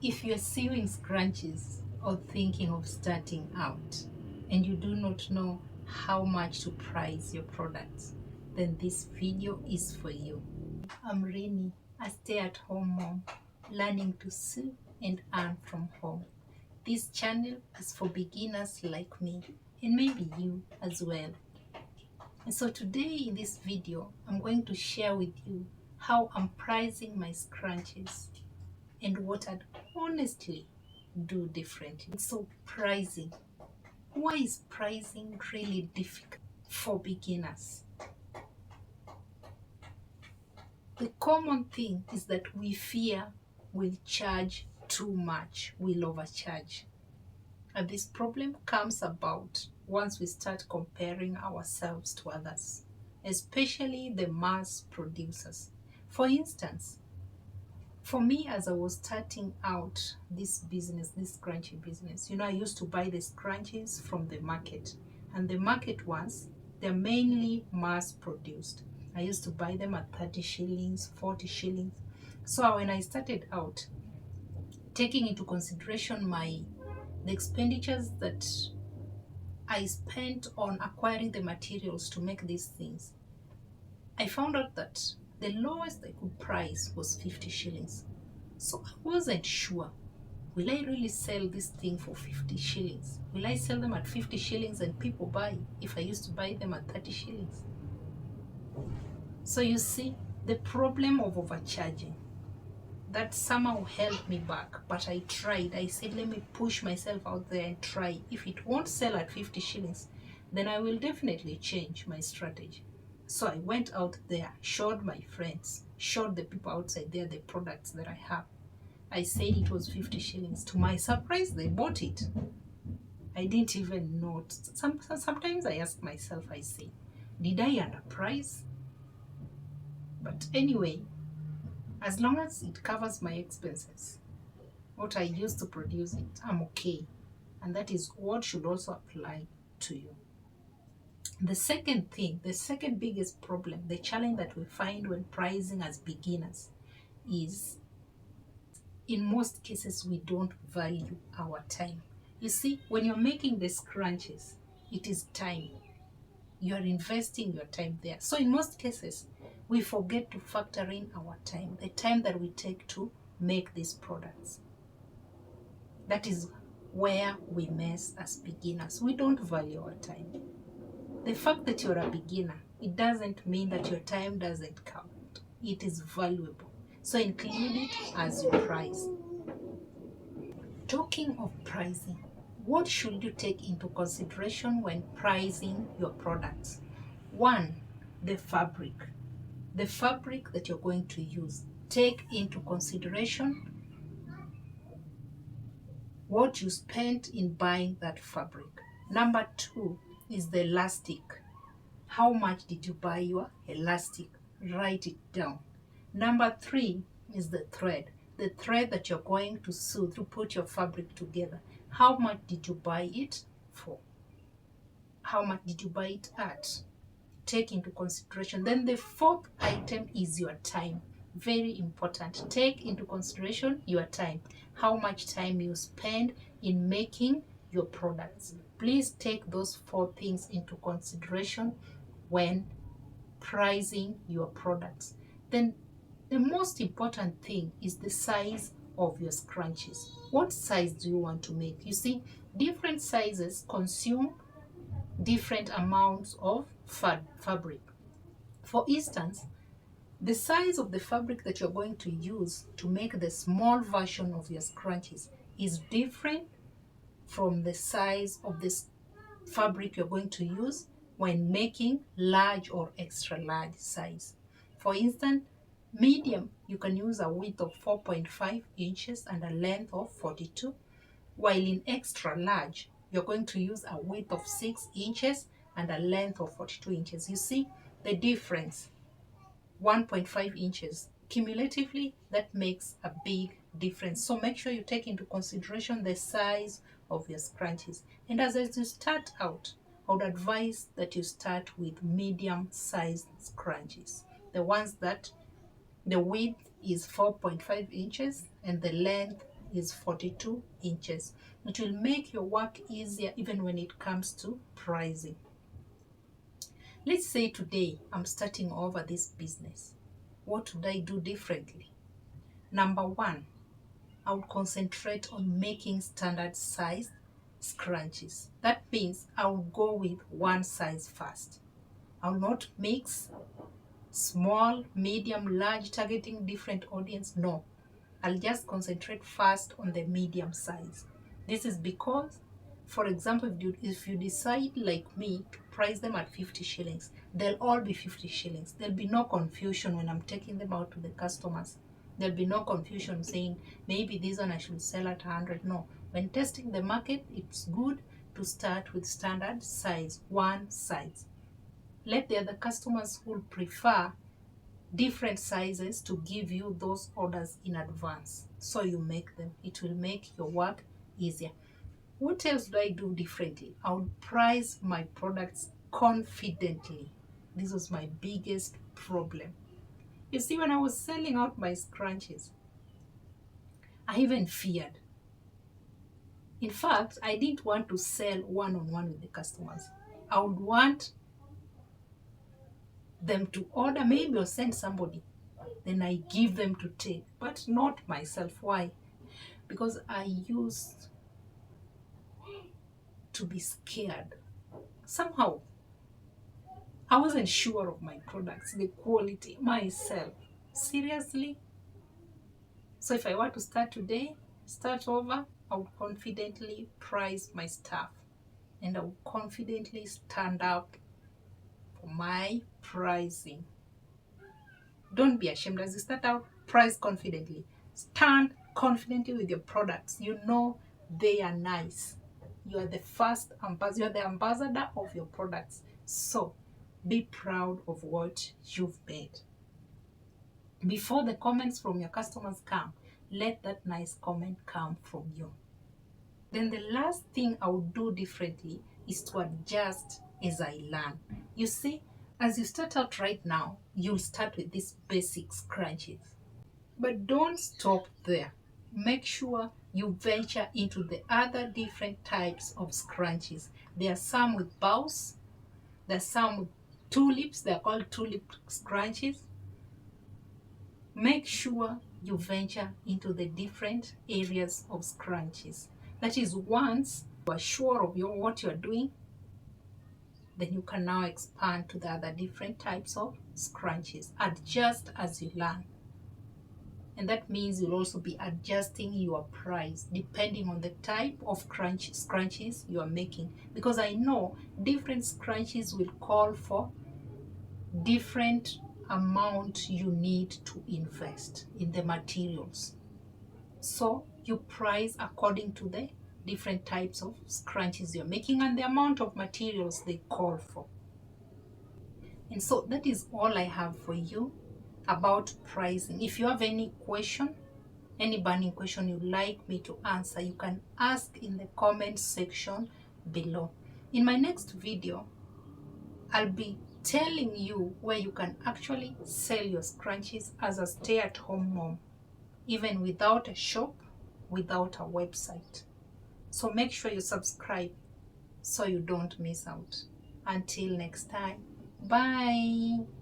If you're sewing scrunchies or thinking of starting out and you do not know how much to price your products, then this video is for you. I'm Rini, a stay-at-home mom, learning to sew and earn from home. This channel is for beginners like me and maybe you as well. And so today in this video, I'm going to share with you how I'm pricing my scrunchies and what I'd honestly do differently. So pricing. Why is pricing really difficult for beginners? The common thing is that we fear we'll charge too much, we'll overcharge. And this problem comes about once we start comparing ourselves to others, especially the mass producers. For instance, for me, as I was starting out this business, this scrunchie business, I used to buy the scrunchies from the market. And the market ones, they're mainly mass produced. I used to buy them at 30 shillings, 40 shillings. So when I started out, taking into consideration the expenditures that I spent on acquiring the materials to make these things, I found out that the lowest I could price was 50 shillings. So I wasn't sure, will I really sell this thing for 50 shillings? Will I sell them at 50 shillings and people buy if I used to buy them at 30 shillings? So you see, the problem of overcharging, that somehow held me back, but I tried. I said, let me push myself out there and try. If it won't sell at 50 shillings, then I will definitely change my strategy. So I went out there, showed my friends, showed the people outside there the products that I have. I said it was 50 shillings. To my surprise, they bought it. I didn't even know. Sometimes I ask myself, I say, did I underprice? But anyway, as long as it covers my expenses, what I use to produce it, I'm okay. And that is what should also apply to you. The second thing, the second biggest problem, the challenge that we find when pricing as beginners is, in most cases, we don't value our time. You see, when you're making the scrunchies, it is time. You are investing your time there. So in most cases, we forget to factor in our time, the time that we take to make these products. That is where we mess as beginners. We don't value our time. The fact that you're a beginner, it doesn't mean that your time doesn't count. It is valuable. So include it as you price. Talking of pricing, what should you take into consideration when pricing your products? One, the fabric. The fabric that you're going to use. Take into consideration what you spent in buying that fabric. Number two is the elastic. How much did you buy your elastic? Write it down. Number three is the thread. The thread that you're going to sew to put your fabric together. How much did you buy it for? How much did you buy it at? Take into consideration. Then the fourth item is your time. Very important. Take into consideration your time. How much time you spend in making your products. Please take those four things into consideration when pricing your products. Then the most important thing is the size of your scrunchies. What size do you want to make? You see, different sizes consume different amounts of fabric. For instance, the size of the fabric that you're going to use to make the small version of your scrunchies is different from the size of this fabric you're going to use when making large or extra large size. For instance, medium, you can use a width of 4.5 inches and a length of 42, while in extra large, you're going to use a width of 6 inches and a length of 42 inches. You see the difference, 1.5 inches. Cumulatively, that makes a big difference. So make sure you take into consideration the size of your scrunchies. And as you start out, I would advise that you start with medium-sized scrunchies. The ones that the width is 4.5 inches and the length is 42 inches. It will make your work easier even when it comes to pricing. Let's say today I'm starting over this business. What would I do differently? Number one, I would concentrate on making standard size scrunchies. That means I will go with one size first. I will not mix small, medium, large, targeting different audience. No, I'll just concentrate first on the medium size. This is because, for example, if you decide like me to price them at 50 shillings, they'll all be 50 shillings. There'll be no confusion when I'm taking them out to the customers. There'll be no confusion saying maybe this one I should sell at 100. No, when testing the market, it's good to start with standard size, one size. Let the other customers who prefer different sizes to give you those orders in advance, so you make them. It will make your work easier. What else do I do differently? I would price my products confidently. This was my biggest problem. You see, when I was selling out my scrunchies, I even feared. In fact, I didn't want to sell one-on-one with the customers. I would want them to order maybe or send somebody, then I give them to take, but not myself. Why? Because I used to be scared. Somehow, I wasn't sure of my products, the quality, myself. Seriously? So if I were to start today, start over, I would confidently price my stuff and I would confidently stand up for my pricing. Don't be ashamed as you start out, price confidently. Stand confidently with your products. You know they are nice. You are the first ambassador, you are the ambassador of your products. So be proud of what you've made. Before the comments from your customers come, let that nice comment come from you. Then the last thing I would do differently is to adjust as I learn. You see, as you start out right now, you'll start with these basic scrunchies. But don't stop there. Make sure you venture into the other different types of scrunchies. There are some with bows, there are some with tulips, they're called tulip scrunchies. Make sure you venture into the different areas of scrunchies. That is, once you are sure of what you are doing, then you can now expand to the other different types of scrunchies. Adjust as you learn. And that means you'll also be adjusting your price depending on the type of scrunchies you are making. Because I know different scrunchies will call for different amount you need to invest in the materials. So you price according to the different types of scrunchies you're making and the amount of materials they call for. And so that is all I have for you about pricing. If you have any question, any burning question you'd like me to answer, you can ask in the comment section below. In my next video, I'll be telling you where you can actually sell your scrunchies as a stay-at-home mom, even without a shop, without a website. So make sure you subscribe so you don't miss out. Until next time, bye.